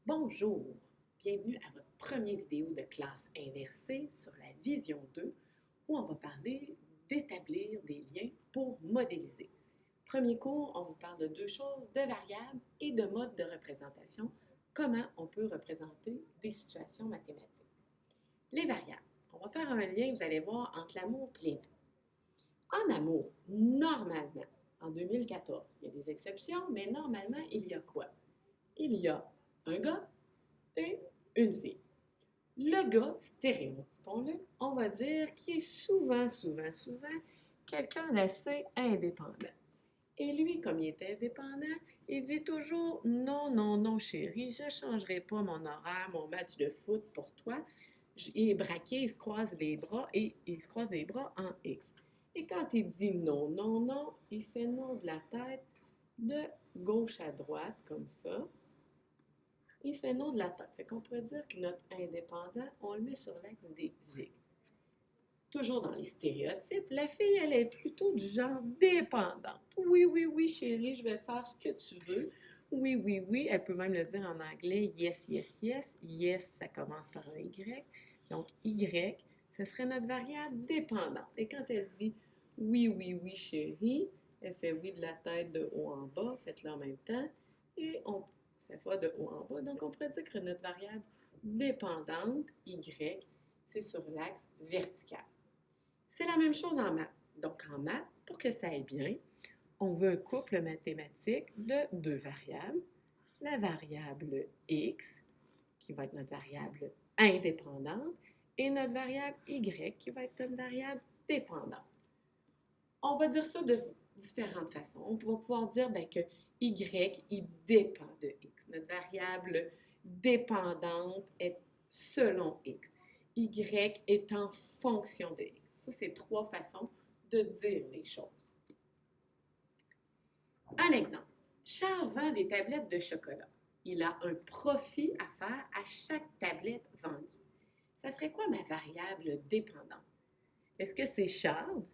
Bonjour, bienvenue à votre première vidéo de classe inversée sur la vision 2 où on va parler d'établir des liens pour modéliser. Premier cours, on vous parle de deux choses, de variables et de modes de représentation, comment on peut représenter des situations mathématiques. Les variables, on va faire un lien, vous allez voir, entre l'amour et les maths. En amour, normalement, en 2014, il y a des exceptions, mais normalement, il y a quoi? Il y a un gars et une fille. Le gars, stéréotypons-le, on va dire qu'il est souvent quelqu'un d'assez indépendant. Et lui, comme il est indépendant, il dit toujours non, non, non, chérie, je ne changerai pas mon horaire, mon match de foot pour toi. Il est braqué, il se croise les bras et il se croise les bras en X. Et quand il dit non, non, non, il fait non de la tête de gauche à droite, comme ça. Il fait non de la tête. Fait qu'on pourrait dire que notre indépendant, on le met sur l'axe des X. Toujours dans les stéréotypes, la fille, elle est plutôt du genre dépendante. Oui, oui, oui, chérie, je vais faire ce que tu veux. Oui, oui, oui. Elle peut même le dire en anglais. Yes, yes, yes. Yes, ça commence par un Y. Donc, Y, ce serait notre variable dépendante. Et quand elle dit oui, oui, oui, chérie, elle fait oui de la tête de haut en bas. Faites-le en même temps. Et ça fait de haut en bas. Donc, on pourrait dire que notre variable dépendante, Y, c'est sur l'axe vertical. C'est la même chose en maths. Donc, en maths, pour que ça aille bien, on veut un couple mathématique de deux variables. La variable x, qui va être notre variable indépendante, et notre variable y, qui va être une variable dépendante. On va dire ça de différentes façons. On va pouvoir dire que y, il dépend de x. Notre variable dépendante est selon x. Y est en fonction de x. Ça, c'est trois façons de dire les choses. Un exemple. Charles vend des tablettes de chocolat. Il a un profit à faire à chaque tablette vendue. Ça serait quoi ma variable dépendante? Est-ce que c'est Charles?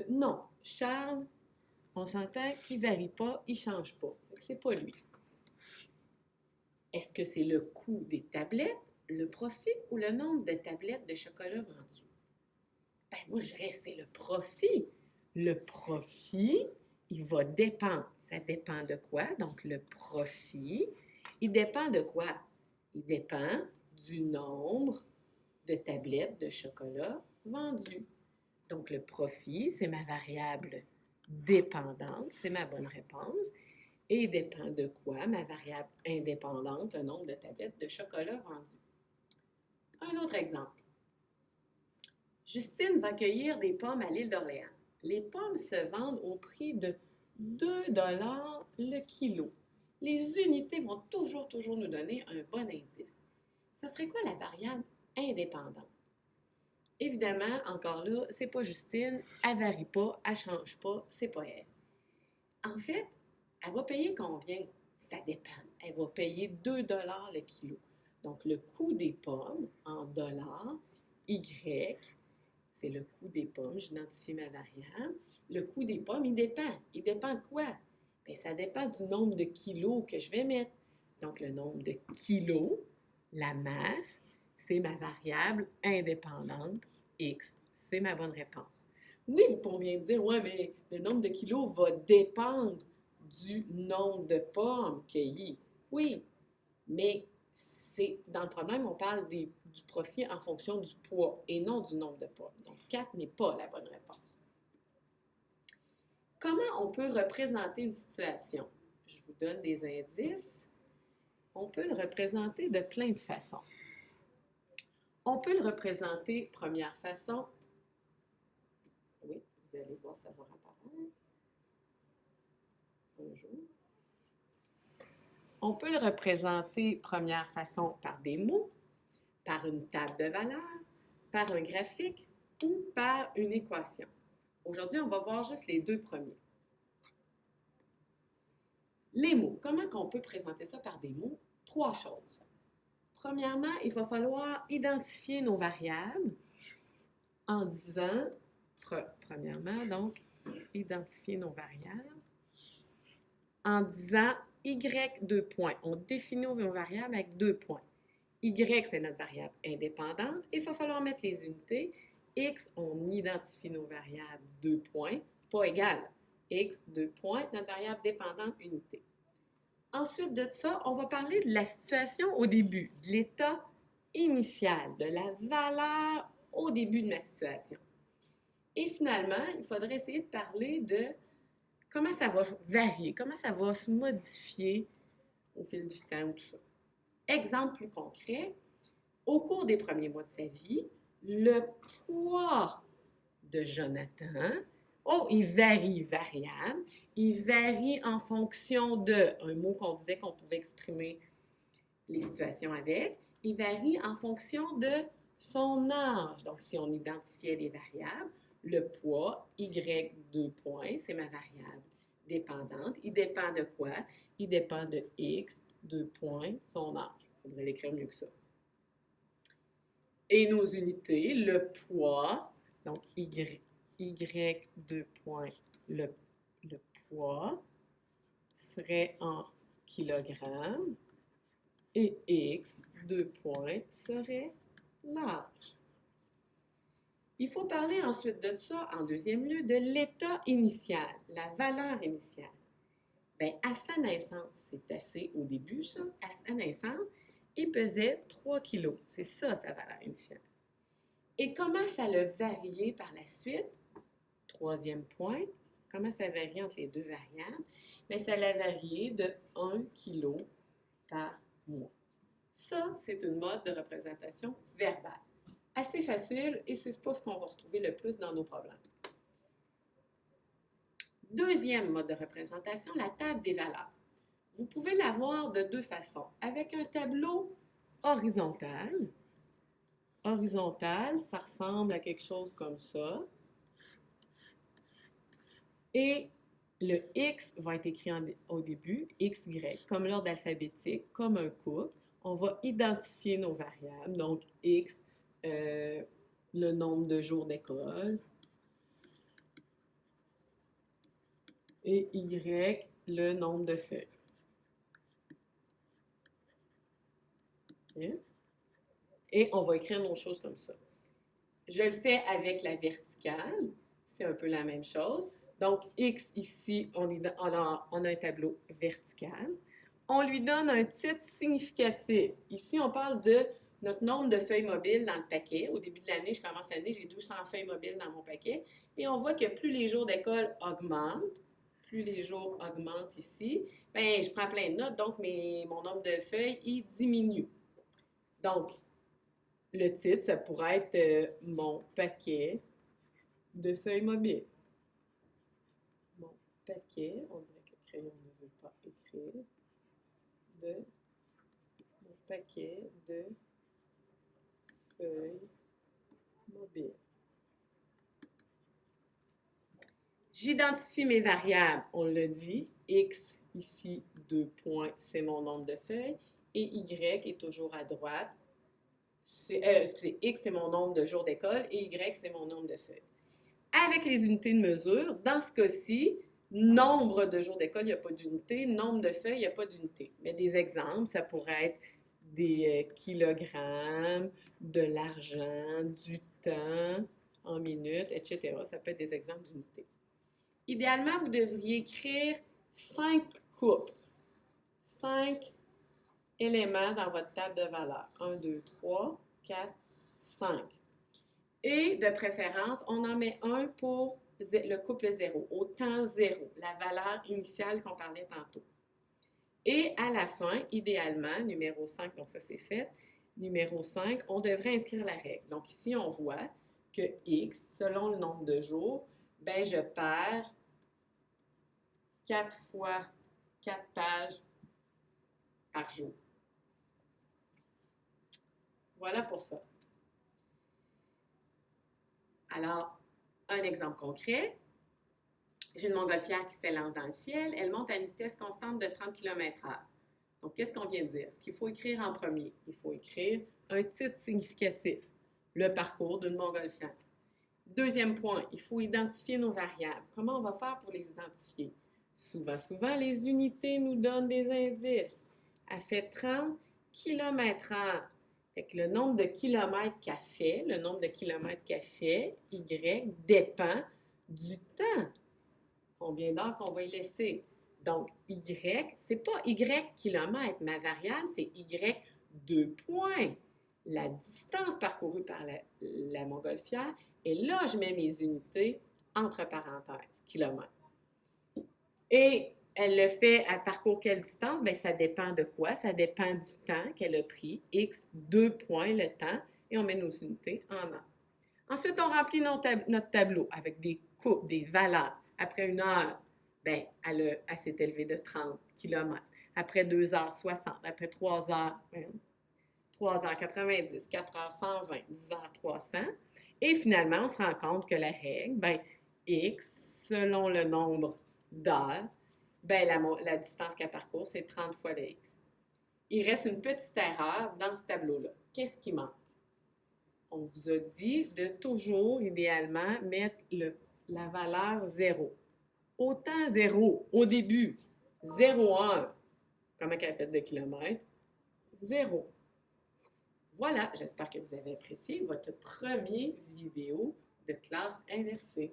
Non. Charles, on s'entend qu'il ne varie pas, il ne change pas. C'est pas lui. Est-ce que c'est le coût des tablettes, le profit ou le nombre de tablettes de chocolat vendues? Moi, je dirais c'est le profit. Le profit, il va dépendre. Ça dépend de quoi? Donc, le profit, il dépend de quoi? Il dépend du nombre de tablettes de chocolat vendues. Donc, le profit, c'est ma variable dépendante, c'est ma bonne réponse. Et il dépend de quoi? Ma variable indépendante, le nombre de tablettes de chocolat vendues. Un autre exemple. Justine va cueillir des pommes à l'île d'Orléans. Les pommes se vendent au prix de 2 le kilo. Les unités vont toujours nous donner un bon indice. Ça serait quoi la variable indépendante? Évidemment, encore là, c'est pas Justine, elle varie pas, elle change pas, c'est pas elle. En fait, elle va payer combien? Ça dépend. Elle va payer 2 le kilo. Donc, le coût des pommes en dollars, Y, c'est le coût des pommes. J'identifie ma variable. Le coût des pommes, il dépend. Il dépend de quoi? Bien, ça dépend du nombre de kilos que je vais mettre. Donc, le nombre de kilos, la masse, c'est ma variable indépendante X. C'est ma bonne réponse. Oui, vous pourriez me dire, ouais, mais le nombre de kilos va dépendre du nombre de pommes cueillies. Oui, mais dans le problème, on parle du profit en fonction du poids et non du nombre de pommes. Donc, 4 n'est pas la bonne réponse. Comment on peut représenter une situation? Je vous donne des indices. On peut le représenter de plein de façons. On peut le représenter, première façon, oui, vous allez voir, ça va apparaître. Bonjour. On peut le représenter, première façon, par des mots, par une table de valeurs, par un graphique ou par une équation. Aujourd'hui, on va voir juste les deux premiers. Les mots. Comment on peut présenter ça par des mots? Trois choses. Premièrement, il va falloir identifier nos variables en disant, premièrement, donc, identifier nos variables en disant Y, 2 points. On définit nos variables avec 2 points. Y, c'est notre variable indépendante. Il va falloir mettre les unités. X, on identifie nos variables 2 points, pas égales. X, 2 points, notre variable dépendante, unité. Ensuite de ça, on va parler de la situation au début, de l'état initial, de la valeur au début de ma situation. Et finalement, il faudrait essayer de parler de comment ça va varier, comment ça va se modifier au fil du temps, tout ça. Exemple plus concret, au cours des premiers mois de sa vie, le poids de Jonathan, il varie, variable, il varie en fonction de, un mot qu'on disait qu'on pouvait exprimer les situations avec, il varie en fonction de son âge. Donc, si on identifiait les variables, le poids, Y, 2 points, c'est ma variable dépendante. Il dépend de quoi? Il dépend de X, 2 points, son âge. Il faudrait l'écrire mieux que ça. Et nos unités, le poids, donc Y, 2 points, le poids serait en kilogrammes et X, 2 points, serait l'âge. Il faut parler ensuite de ça, en deuxième lieu, de l'état initial, la valeur initiale. Bien, à sa naissance, c'est assez au début, ça, à sa naissance, il pesait 3 kilos. C'est ça, sa valeur initiale. Et comment ça a varié par la suite? Troisième point, comment ça varie entre les deux variables? Bien, ça a varié de 1 kg par mois. Ça, c'est une mode de représentation verbale. Assez facile et c'est pas ce qu'on va retrouver le plus dans nos problèmes. Deuxième mode de représentation, la table des valeurs. Vous pouvez l'avoir de deux façons. Avec un tableau horizontal. Horizontal, ça ressemble à quelque chose comme ça. Et le X va être écrit au début, XY, comme l'ordre alphabétique, comme un couple. On va identifier nos variables. Donc, X, le nombre de jours d'école. Et Y, le nombre de feuilles. Okay. Et on va écrire nos choses comme ça. Je le fais avec la verticale. C'est un peu la même chose. Donc, X, ici, on a un tableau vertical. On lui donne un titre significatif. Ici, on parle de notre nombre de feuilles mobiles dans le paquet. Au début de l'année, je commence l'année, j'ai 200 feuilles mobiles dans mon paquet. Et on voit que plus les jours d'école augmentent, plus les jours augmentent ici, bien, je prends plein de notes, donc mon nombre de feuilles, il diminue. Donc, le titre, ça pourrait être mon paquet de feuilles mobiles. Mon paquet, on dirait que le crayon ne veut pas écrire, de mon paquet de feuilles mobiles. J'identifie mes variables, on l'a dit, X, ici, 2 points, c'est mon nombre de feuilles, et Y est toujours à droite. X, c'est mon nombre de jours d'école, et Y, c'est mon nombre de feuilles. Avec les unités de mesure, dans ce cas-ci, nombre de jours d'école, il n'y a pas d'unité, nombre de feuilles, il n'y a pas d'unité. Mais des exemples, ça pourrait être des kilogrammes, de l'argent, du temps en minutes, etc. Ça peut être des exemples d'unités. Idéalement, vous devriez écrire 5 couples, 5 éléments dans votre table de valeurs. 1, 2, 3, 4, 5. Et de préférence, on en met un pour le couple 0, au temps 0, la valeur initiale qu'on parlait tantôt. Et à la fin, idéalement, numéro 5, donc ça c'est fait, numéro 5, on devrait inscrire la règle. Donc ici, on voit que X, selon le nombre de jours, ben je perds 4 fois 4 pages par jour. Voilà pour ça. Alors, un exemple concret. J'ai une montgolfière qui s'élance dans le ciel. Elle monte à une vitesse constante de 30 km/h. Donc, qu'est-ce qu'on vient de dire? Ce qu'il faut écrire en premier, il faut écrire un titre significatif, le parcours d'une montgolfière. Deuxième point, il faut identifier nos variables. Comment on va faire pour les identifier? Souvent, les unités nous donnent des indices. Elle fait 30 km/h. Fait que le nombre de kilomètres qu'elle fait, le nombre de kilomètres qu'elle fait, Y, dépend du temps. Combien d'heures qu'on va y laisser. Donc, Y, c'est pas Y kilomètres. Ma variable, c'est Y 2 points. La distance parcourue par la montgolfière. Et là, je mets mes unités entre parenthèses, kilomètres. Et elle le fait à parcours quelle distance? Bien, ça dépend de quoi? Ça dépend du temps qu'elle a pris. X, 2 points le temps. Et on met nos unités en heure. Ensuite, on remplit notre tableau avec des coupes, des valeurs. Après 1 heure, bien, elle s'est élevée de 30 km. Après 2 heures, 60. Après 3 heures, 3 heures 90, 4 heures 120, 10 heures 300. Et finalement, on se rend compte que la règle, bien, X, selon le nombre d'heures, bien, la distance qu'elle parcourt, c'est 30 fois le X. Il reste une petite erreur dans ce tableau-là. Qu'est-ce qui manque? On vous a dit de toujours, idéalement, mettre la valeur 0. Autant 0 au début, 0,1. Comment qu'elle a fait de kilomètres? 0. Voilà, j'espère que vous avez apprécié votre première vidéo de classe inversée.